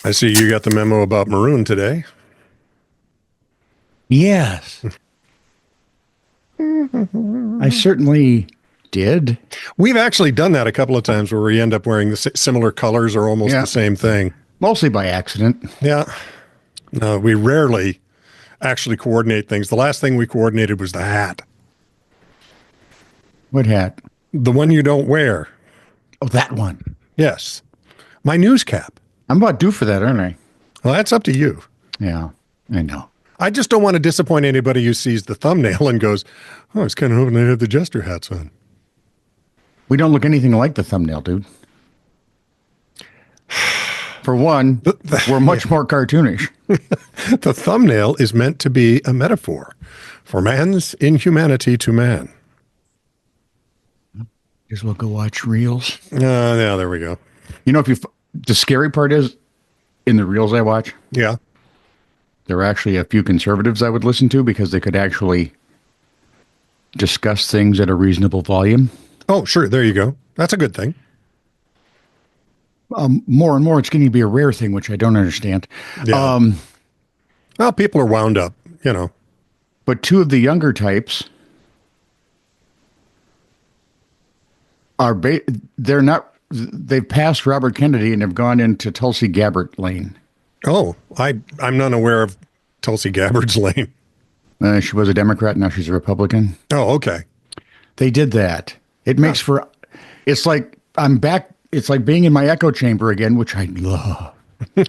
I see you got the memo about maroon today. Yes. I certainly did. We've actually done that a couple of times where we end up wearing the similar colors or almost the same thing. Mostly by accident. Yeah. No, we rarely actually coordinate things. The last thing we coordinated was the hat. What hat? The one you don't wear. Oh, that one. Yes. My news cap. I'm about due for that, aren't I? Well, that's up to you. Yeah, I know. I just don't want to disappoint anybody who sees the thumbnail and goes, oh, I was kind of hoping they had the jester hats on. We don't look anything like the thumbnail, dude. For one, we're much more cartoonish. The thumbnail is meant to be a metaphor for man's inhumanity to man. Guess we'll go watch reels. Yeah, there we go. You know, the scary part is, in the reels I watch, yeah, there are actually a few conservatives I would listen to because they could actually discuss things at a reasonable volume. Oh, sure. There you go. That's a good thing. More and more, it's getting to be a rare thing, which I don't understand. Yeah. Well, people are wound up, you know. But two of the younger types are they're not. They've passed Robert Kennedy and have gone into Tulsi Gabbard lane. Oh, I'm not aware of Tulsi Gabbard's lane. She was a Democrat, now she's a Republican. Oh, okay. They did that. It makes for. It's like I'm back. It's like being in my echo chamber again, which I love. But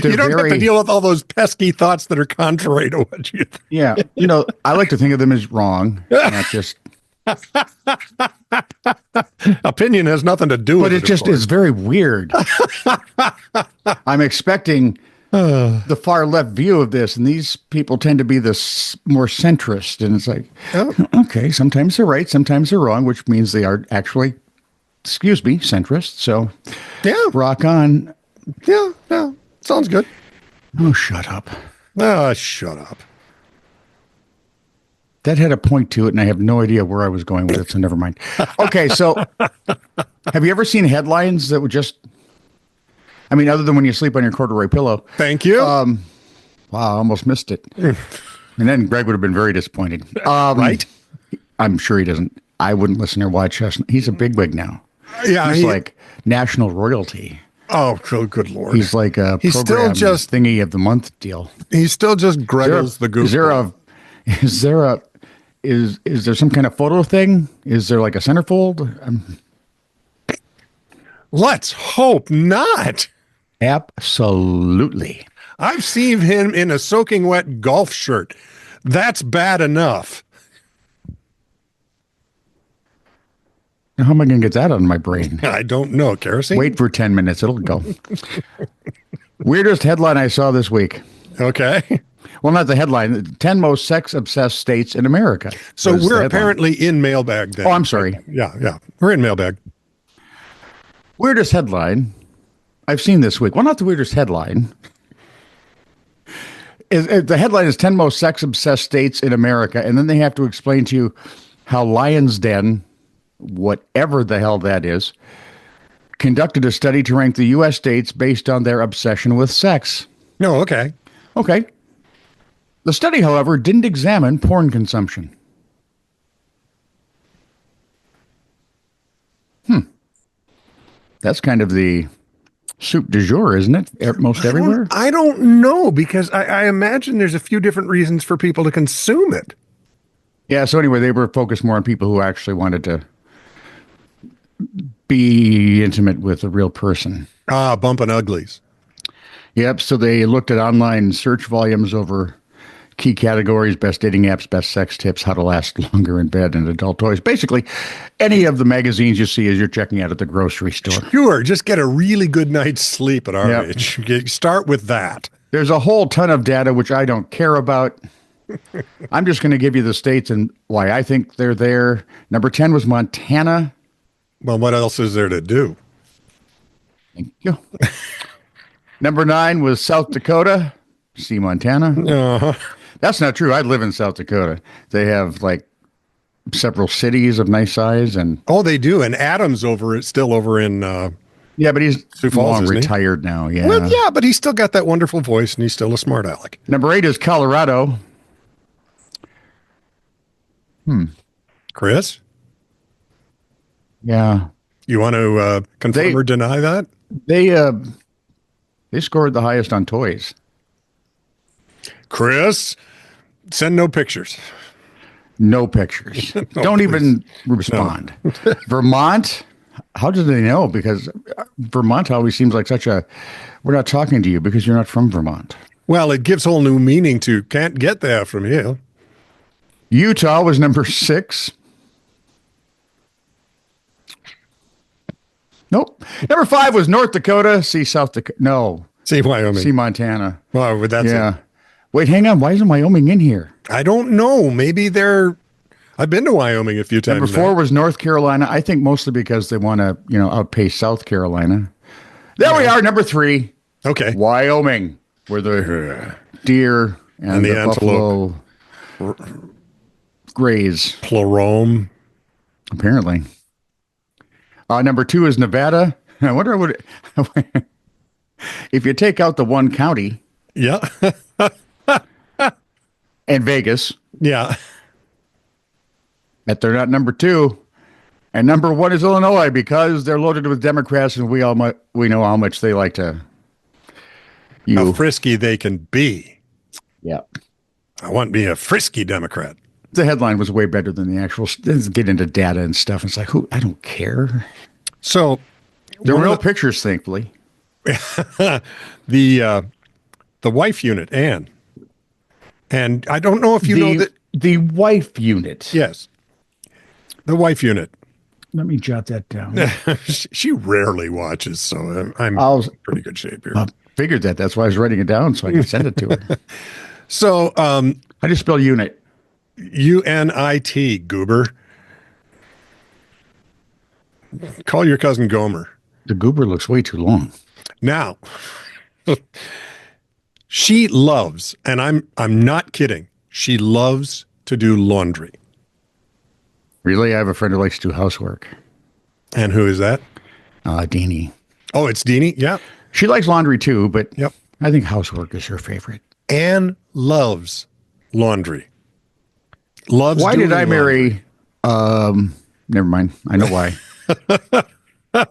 you don't have to deal with all those pesky thoughts that are contrary to what you think. Yeah. You know, I like to think of them as wrong, not just. Opinion has nothing to do with it. But it just is very weird. I'm expecting the far left view of this, and these people tend to be the more centrist. And it's like, okay, sometimes they're right, sometimes they're wrong, which means they are actually, centrist. So, yeah, rock on. Yeah, sounds good. Oh, shut up. Shut up. That had a point to it, and I have no idea where I was going with it, so never mind. Okay, so have you ever seen headlines that would just, I mean, other than when you sleep on your corduroy pillow? Thank you. Wow, I almost missed it. And then Greg would have been very disappointed. Right? I'm sure he doesn't. I wouldn't listen or watch us. He's a bigwig now. Yeah. He's like national royalty. Oh, good Lord. He's like a still just thingy of the month deal. He still just Greggles the goose. Is there some kind of photo thing? Is there like a centerfold? Let's hope not. Absolutely. I've seen him in a soaking wet golf shirt. That's bad enough. Now, how am I going to get that out of my brain? I don't know. Kerosene? Wait for 10 minutes. It'll go. Weirdest headline I saw this week. Okay. Well, not the headline. 10 most sex-obsessed states in America. So we're apparently in Mailbag then. Oh, I'm sorry. Yeah. We're in Mailbag. Weirdest headline I've seen this week. Well, not the weirdest headline. The headline is 10 most sex-obsessed states in America, and then they have to explain to you how Lion's Den, whatever the hell that is, conducted a study to rank the U.S. states based on their obsession with sex. No, okay. Okay. The study, however, didn't examine porn consumption. That's kind of the soup du jour, isn't it? Most everywhere? I don't know, because I imagine there's a few different reasons for people to consume it. Yeah, so anyway, they were focused more on people who actually wanted to be intimate with a real person. Bumping uglies. Yep, so they looked at online search volumes over key categories: best dating apps, best sex tips, how to last longer in bed, and adult toys. Basically, any of the magazines you see as you're checking out at the grocery store. Sure, just get a really good night's sleep at our age. Start with that. There's a whole ton of data which I don't care about. I'm just going to give you the states and why I think they're there. Number 10 was Montana. Well, what else is there to do? Thank you. Number 9 was South Dakota. See Montana? Uh-huh. That's not true. I live in South Dakota. They have like several cities of nice size, and they do. And Adams still over in Yeah, but he's Sioux Falls, long isn't he? retired now. Yeah. Well, yeah, but he's still got that wonderful voice, and he's still a smart aleck. Number 8 is Colorado. Chris, Yeah. you want to confirm or deny that? They scored the highest on toys. Chris, send no pictures. No pictures. Don't even respond. Vermont, how do they know? Because Vermont always seems like we're not talking to you because you're not from Vermont. Well, it gives whole new meaning to can't get there from here. Utah was number 6. Nope. Number 5 was North Dakota. See South Dakota. No. See Wyoming. See Montana. Well, that's Yeah. it. Wait, hang on. Why isn't Wyoming in here? I don't know. Maybe I've been to Wyoming a few times. Number 4 was North Carolina. I think mostly because they want to, outpace South Carolina. There we are. Number 3. Okay. Wyoming, where the deer and the buffalo graze. Plerome. Apparently. Number 2 is Nevada. I wonder what if you take out the one county. Yeah. And Vegas. Yeah. That they're not number 2. And number 1 is Illinois because they're loaded with Democrats, and we know how much they like to. How frisky they can be. Yeah. I want to be a frisky Democrat. The headline was way better than the actual. Let's get into data and stuff. It's like, I don't care. So there were no pictures, thankfully. The wife unit, Anne. And I don't know if you know that. The wife unit. Yes. The wife unit. Let me jot that down. She rarely watches, so I'm in pretty good shape here. I figured that. That's why I was writing it down so I could send it to her. So, how do you spell unit? UNIT, goober. Call your cousin Gomer. The goober looks way too long. Now, she loves, and I'm not kidding, she loves to do laundry. Really? I have a friend who likes to do housework. And who is that? Deanie. Oh, it's Deanie? Yeah. She likes laundry too, but yep. I think housework is her favorite. Anne loves laundry. Loves Why did I laundry. marry? Never mind. I know why. I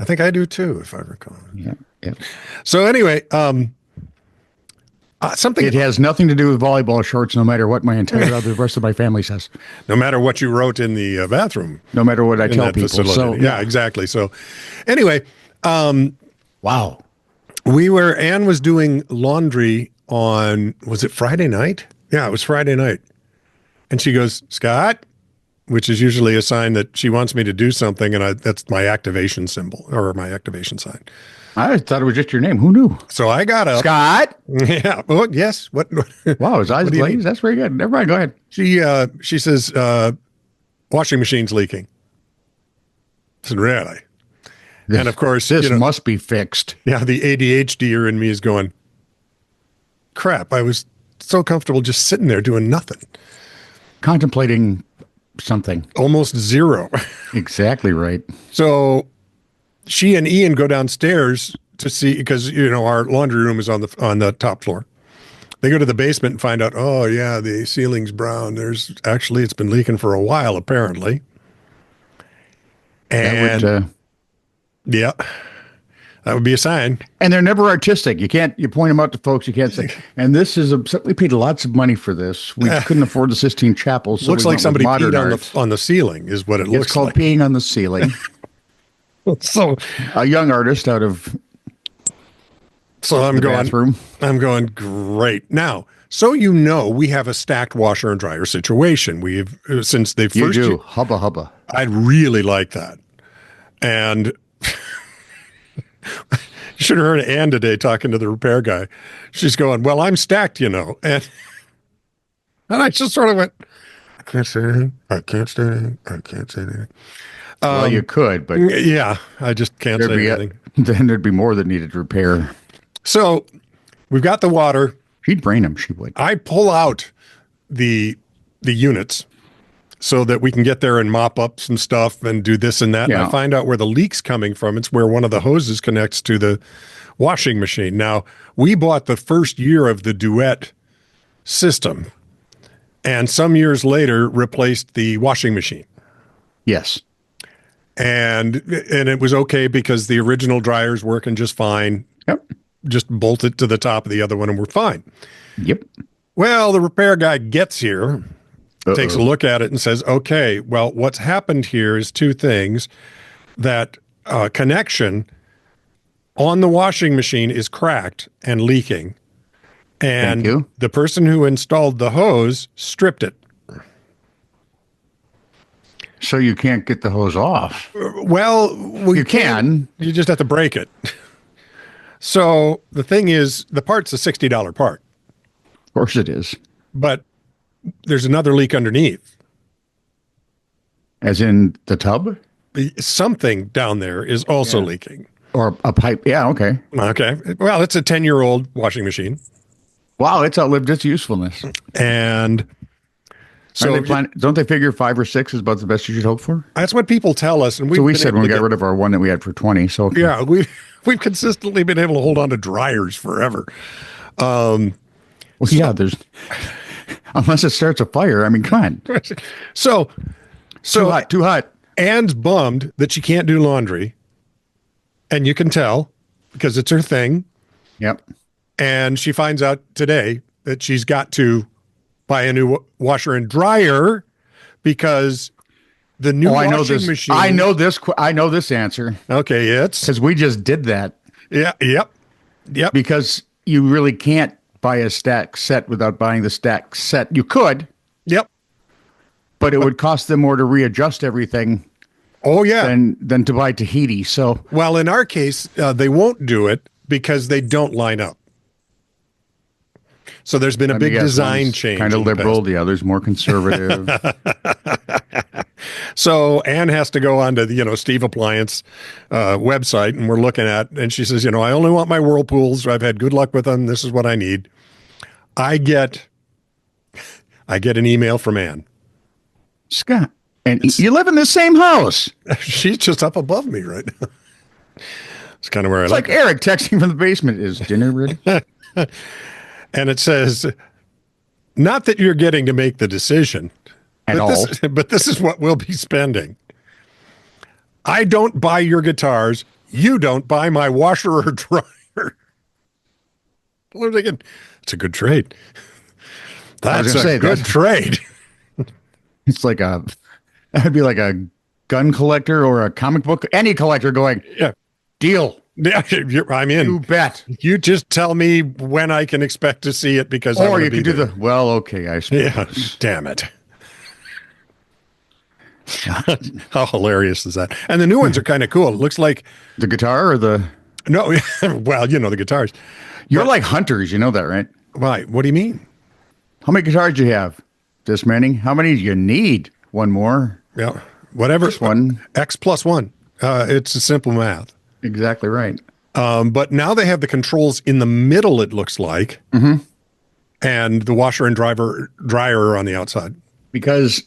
think I do too, if I recall. Yeah. So anyway, something. It has nothing to do with volleyball shorts, no matter what the rest of my family says. No matter what you wrote in the bathroom. No matter what I tell people. Facility. So yeah, exactly. So anyway, wow. Anne was doing laundry on, was it Friday night? Yeah, it was Friday night. And she goes, Scott, which is usually a sign that she wants me to do something. And that's my activation symbol or my activation sign. I thought it was just your name. Who knew? So I got up. Scott? Yeah. Oh, yes. What? Wow, his eyes glazed. That's very good. Never mind. Go ahead. She says, washing machine's leaking. I said, really? And of course, this must be fixed. Yeah, the ADHDer in me is going, crap, I was so comfortable just sitting there doing nothing. Contemplating something. Almost zero. Exactly right. So she and Ian go downstairs to see, because, our laundry room is on the top floor. They go to the basement and find out, oh, yeah, the ceiling's brown. It's been leaking for a while, apparently. And yeah, that would be a sign. And they're never artistic. You point them out to folks. You can't say, and this is we paid lots of money for this. We couldn't afford the Sistine Chapel. So looks like somebody peed on the ceiling is what it looks like. It's called peeing on the ceiling. So a young artist out of bathroom. I'm going, great. Now, so we have a stacked washer and dryer situation. We've, since they first... You do. Hubba hubba. I really like that. And you should have heard Ann today talking to the repair guy. She's going, well, I'm stacked, And I just sort of went, I can't say anything. I can't say anything. Well, you could, but... Yeah, I just can't say anything. Then there'd be more that needed repair. So we've got the water. She'd brain him. She would. I pull out the units, so that we can get there and mop up some stuff and do this and that. Yeah. And I find out where the leak's coming from. It's where one of the hoses connects to the washing machine. Now, we bought the first year of the Duet system, and some years later replaced the washing machine. Yes. And it was okay because the original dryer's working just fine. Yep. Just bolt it to the top of the other one and we're fine. Yep. Well, the repair guy gets here, takes a look at it and says, okay, well, what's happened here is two things. That connection on the washing machine is cracked and leaking. And the person who installed the hose stripped it. So you can't get the hose off. Well, you can. You just have to break it. So the thing is, the part's a $60 part. Of course it is. But there's another leak underneath. As in the tub? Something down there is also leaking. Or a pipe. Yeah, okay. Okay. Well, it's a 10-year-old washing machine. Wow, it's outlived its usefulness. And so don't they figure 5 or 6 is about the best you should hope for? That's what people tell us. And we said when we got rid of our one that we had for 20. So yeah, we've consistently been able to hold on to dryers forever. Well, yeah, there's unless it starts a fire. I mean, come on. So too hot. Anne's bummed that she can't do laundry, and you can tell because it's her thing. Yep. And she finds out today that she's got to buy a new washer and dryer because the new washing machine. I know this answer. Okay, it's because we just did that. Yeah. Yep. Because you really can't buy a stack set without buying the stack set. You could. Yep. But it would cost them more to readjust everything. Oh yeah. Than to buy Tahiti. So well, in our case, they won't do it because they don't line up. So there's been a big design change. Kind of liberal. The other's more conservative. So Anne has to go on to the, Steve Appliance website, and we're looking at, and she says, I only want my Whirlpools. I've had good luck with them. This is what I need. I get an email from Anne. Scott, and you live in the same house. She's just up above me right now. It's kind of where it's like Eric texting from the basement. Is dinner ready? And it says, not that you're getting to make the decision at all, but this is what we'll be spending. I don't buy your guitars. You don't buy my washer or dryer. Well, thinking, it's a good trade. That's a good trade. It's like that'd be like a gun collector or a comic book, any collector going, deal. Yeah, I'm in. You bet. You just tell me when I can expect to see it because or you could do the okay. I suppose. Yeah, damn it. How hilarious is that? And the new ones are kind of cool. It looks like the guitar or the no. Well, the guitars. You're like hunters, you know that, right? Why? What do you mean? How many guitars do you have? This many? How many do you need? One more. Yeah, whatever. Just one. X plus one. It's a simple math. Exactly right. But now they have the controls in the middle, it looks like, and the washer and dryer are on the outside. Because,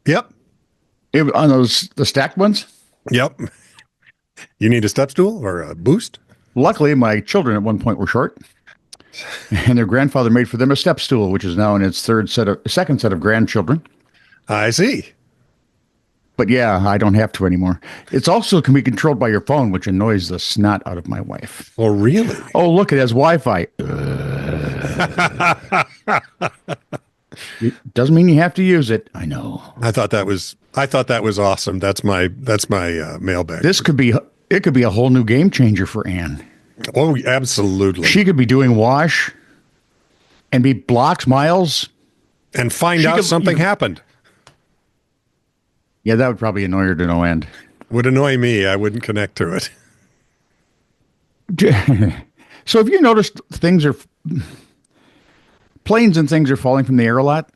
yep, on the stacked ones. Yep. You need a step stool or a boost? Luckily, my children at one point were short, and their grandfather made for them a step stool, which is now in its second set of grandchildren. I see. But yeah, I don't have to anymore. It's also can be controlled by your phone, which annoys the snot out of my wife. Oh, really? Oh, look, it has Wi-Fi. It doesn't mean you have to use it. I know. I thought that was awesome. That's my mailbag. It could be a whole new game changer for Anne. Oh, absolutely. She could be doing wash and be blocked miles and find out something happened. Yeah, that would probably annoy her to no end. Would annoy me. I wouldn't connect to it. So have you noticed planes and things are falling from the air a lot?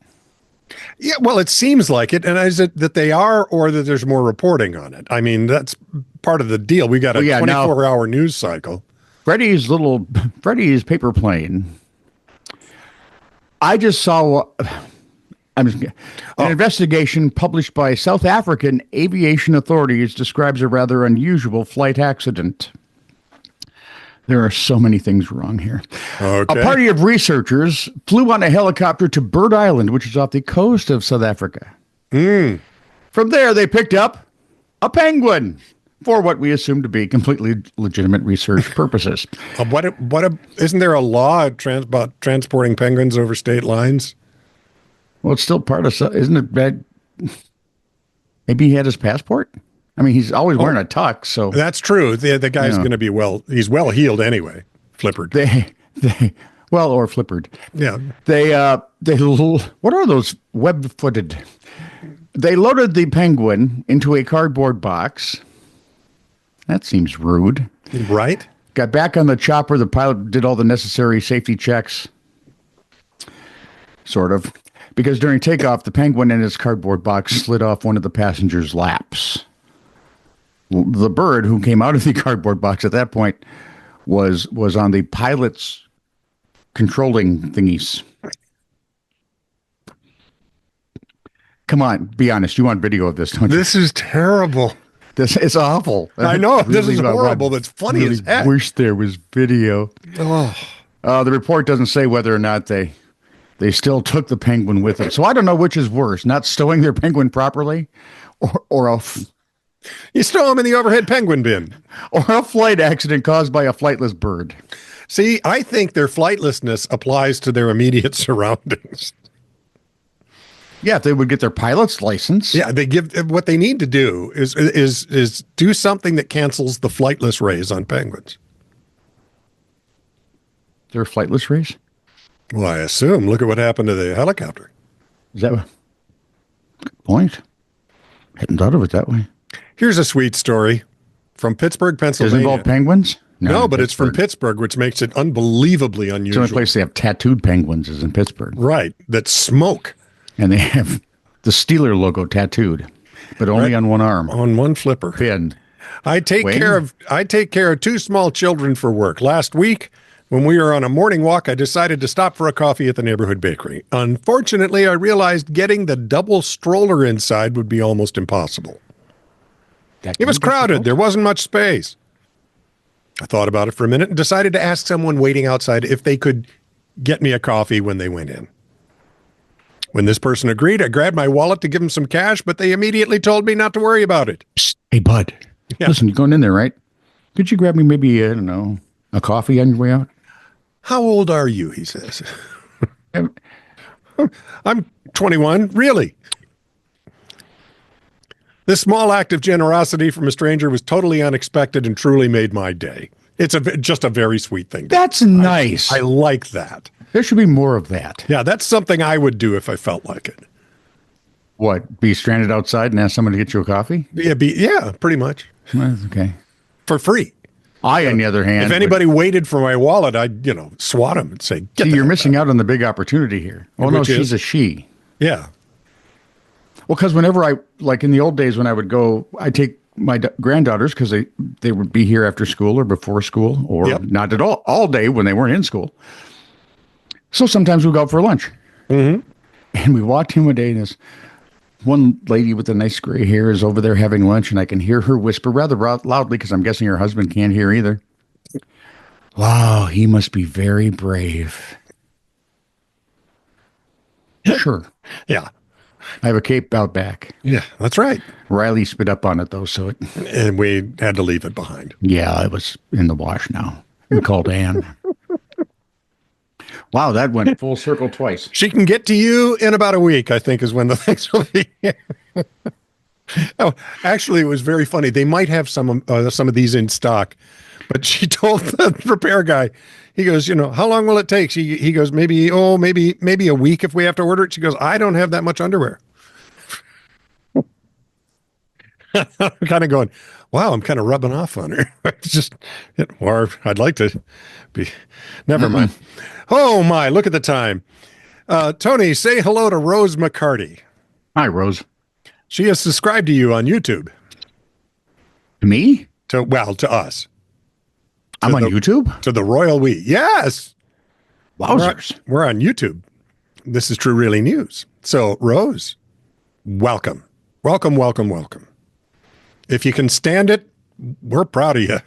Yeah, well, it seems like it. And is it that they are or that there's more reporting on it? I mean, that's part of the deal. We got a 24-hour news cycle. Freddie's paper plane. I just saw An investigation published by South African aviation authorities describes a rather unusual flight accident. There are so many things wrong here. Okay. A party of researchers flew on a helicopter to Bird Island, which is off the coast of South Africa. From there, they picked up a penguin for what we assume to be completely legitimate research purposes. Isn't there a law about transporting penguins over state lines? Well, it's still part of, isn't it bad? Maybe he had his passport? I mean, he's always wearing a tux, so. That's true. The guy's going to be he's well heeled anyway. Flippered. Or flippered. Yeah. What are those web-footed? They loaded the penguin into a cardboard box. That seems rude. Right. Got back on the chopper. The pilot did all the necessary safety checks. Sort of. Because during takeoff, the penguin in its cardboard box slid off one of the passengers' laps. The bird, who came out of the cardboard box at that point, was on the pilot's controlling thingies. Come on, be honest. You want video of this, don't you? This is terrible. It's awful. I know. This is horrible. That's funny as heck. Wish there was video. The report doesn't say whether or not they still took the penguin with them. So I don't know which is worse, not stowing their penguin properly or you stow them in the overhead penguin bin. Or a flight accident caused by a flightless bird. See, I think their flightlessness applies to their immediate surroundings. Yeah, if they would get their pilot's license. Yeah, what they need to do is do something that cancels the flightless rays on penguins. There are flightless rays? Well, I assume. Look at what happened to the helicopter. Is that a good point? Hadn't thought of it that way. Here's a sweet story from Pittsburgh, Pennsylvania. Does it involve penguins? No, but it's from Pittsburgh, which makes it unbelievably unusual. It's the only place they have tattooed penguins is in Pittsburgh. Right, that smoke. And they have the Steeler logo tattooed, but only on one arm. On one flipper. Pinned. I take care of two small children for work. Last week, when we were on a morning walk, I decided to stop for a coffee at the neighborhood bakery. Unfortunately, I realized getting the double stroller inside would be almost impossible. It was crowded. There wasn't much space. I thought about it for a minute and decided to ask someone waiting outside if they could get me a coffee when they went in. When this person agreed, I grabbed my wallet to give them some cash, but they immediately told me not to worry about it. Psst, hey, bud. Yeah. Listen, you're going in there, right? Could you grab me maybe, I don't know, a coffee on your way out? How old are you? He says. I'm 21. Really? This small act of generosity from a stranger was totally unexpected and truly made my day. It's just a very sweet thing. That's nice. I like that. There should be more of that. Yeah, that's something I would do if I felt like it. What, be stranded outside and ask someone to get you a coffee? Yeah, pretty much. Okay. For free. On the other hand, if anybody waited for my wallet, I'd, swat them and say, "Get." You're missing out on the big opportunity here. Well, no, she's a she. Yeah. Well, because whenever like in the old days when I would go, I take my granddaughters because they would be here after school or before school or not at all day when they weren't in school. So sometimes we'd go out for lunch. Mm-hmm. And we walked in one day and this one lady with the nice gray hair is over there having lunch and I can hear her whisper rather loudly because I'm guessing her husband can't hear either. Wow, he must be very brave. Sure. Yeah. I have a Cape out back. Yeah, that's right. Riley spit up on it, though, and we had to leave it behind. Yeah, it was in the wash now. We called Anne. Wow, that went full circle twice. She can get to you in about a week, I think, is when the things will be here. Oh, actually, it was very funny. They might have some of these in stock, but she told the repair guy, he goes, how long will it take? He goes, maybe a week if we have to order it. She goes, I don't have that much underwear. I'm kind of going, wow, I'm kind of rubbing off on her. Or I'd like to be, never mind. Oh my, look at the time. Tony, say hello to Rose McCarty. Hi, Rose. She has subscribed to you on YouTube. To me? To us. I'm on YouTube? To the Royal We. Yes. Wowzers. We're on YouTube. This is True Really News. So, Rose, welcome. Welcome, welcome, welcome. If you can stand it, we're proud of you.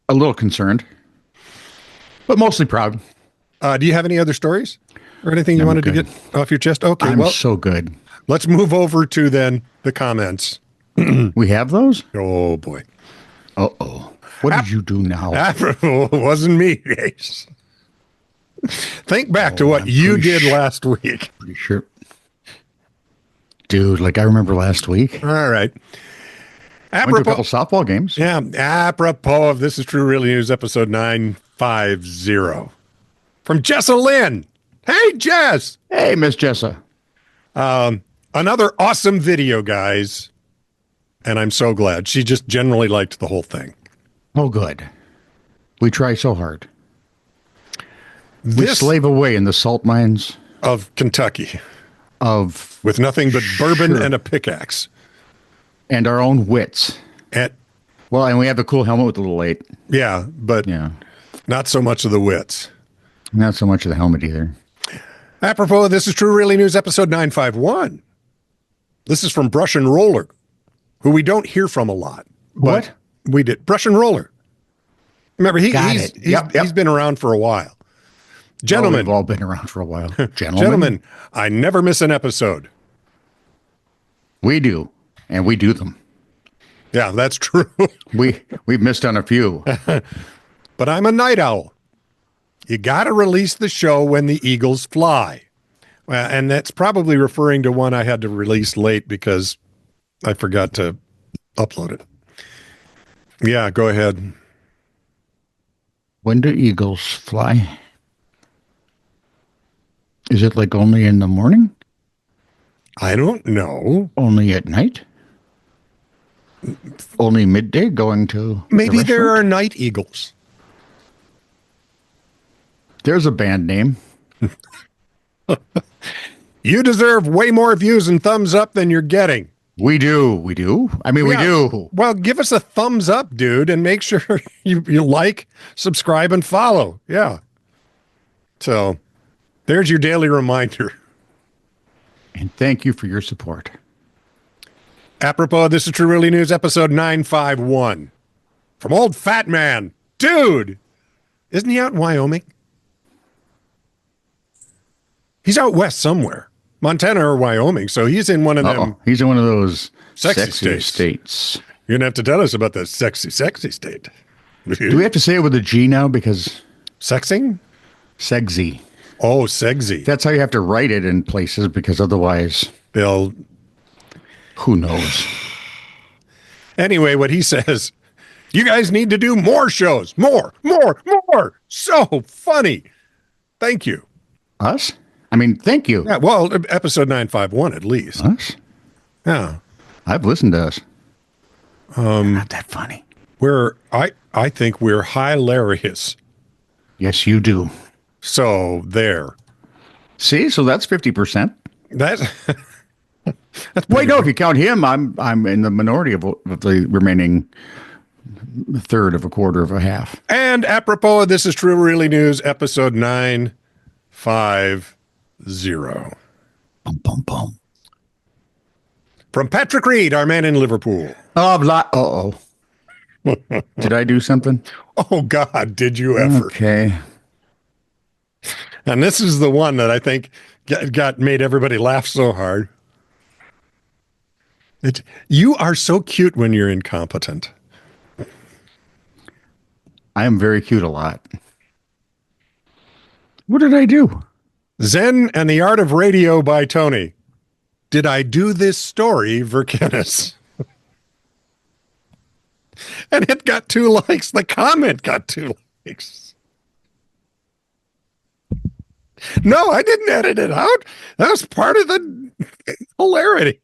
A little concerned, but mostly proud. Do you have any other stories or anything you wanted to get off your chest? Okay, I'm so good. Let's move over to then the comments. We have those? Oh, boy. Uh-oh. What did you do now? It wasn't me, Ace. Think back to what you did last week. Pretty sure. Dude, like I remember last week. All right. Went to a couple softball games. Yeah. Apropos of This Is True Really News, episode 950. From Jessa Lynn. Hey, Jess. Hey, Miss Jessa. Another awesome video, guys. And I'm so glad. She just generally liked the whole thing. Oh, good. We try so hard. We slave away in the salt mines of Kentucky. With nothing but bourbon and a pickaxe. And our own wits. And we have the cool helmet with the little 8. Yeah, but not so much of the wits. Not so much of the helmet either. Apropos, This Is True Really News, episode 951. This is from Brush and Roller, who we don't hear from a lot. What? We did. Brush and Roller. Remember, he's been around for a while. Gentlemen. We've all been around for a while. Gentlemen, I never miss an episode. We do. And we do them. Yeah, that's true. We've missed on a few. But I'm a night owl. You got to release the show when the eagles fly. And that's probably referring to one I had to release late because I forgot to upload it. Yeah, go ahead. When do eagles fly? Is it like only in the morning? I don't know. Only at night? Only midday going to Maybe there are night eagles. There's a band name. You deserve way more views and thumbs up than you're getting. We do. We do. I mean, we do. Well, give us a thumbs up, dude, and make sure you like, subscribe, and follow. Yeah. So there's your daily reminder. And thank you for your support. Apropos, This Is True Really News, episode 951. From Old Fat Man. Dude! Isn't he out in Wyoming? He's out west somewhere. Montana or Wyoming. So he's in one of them. He's in one of those sexy states. You're going to have to tell us about the sexy state. Do we have to say it with a G now? Because sexing? Segsy. Oh, Segsy. That's how you have to write it in places because otherwise they'll... Who knows? Anyway, what he says, you guys need to do more shows. More. So funny. Thank you. Us? I mean, thank you. Yeah, well, episode 951 at least. Us? Yeah. I've listened to us. Not that funny. I think we're hilarious. Yes, you do. So there. See, so that's 50%. That's wait, no, if you count him, I'm in the minority of the remaining third of a quarter of a half. And apropos, This Is True Really News, episode 950. Bum, bum, bum. From Patrick Reed, our man in Liverpool. Uh-oh. Did I do something? Oh, God, did you ever? Okay. And this is the one that I think made everybody laugh so hard. You are so cute when you're incompetent. I am very cute a lot. What did I do? Zen and the Art of Radio by Tony. Did I do this story, Verkenis? And it got 2 likes. The comment got 2 likes. No, I didn't edit it out. That was part of the hilarity.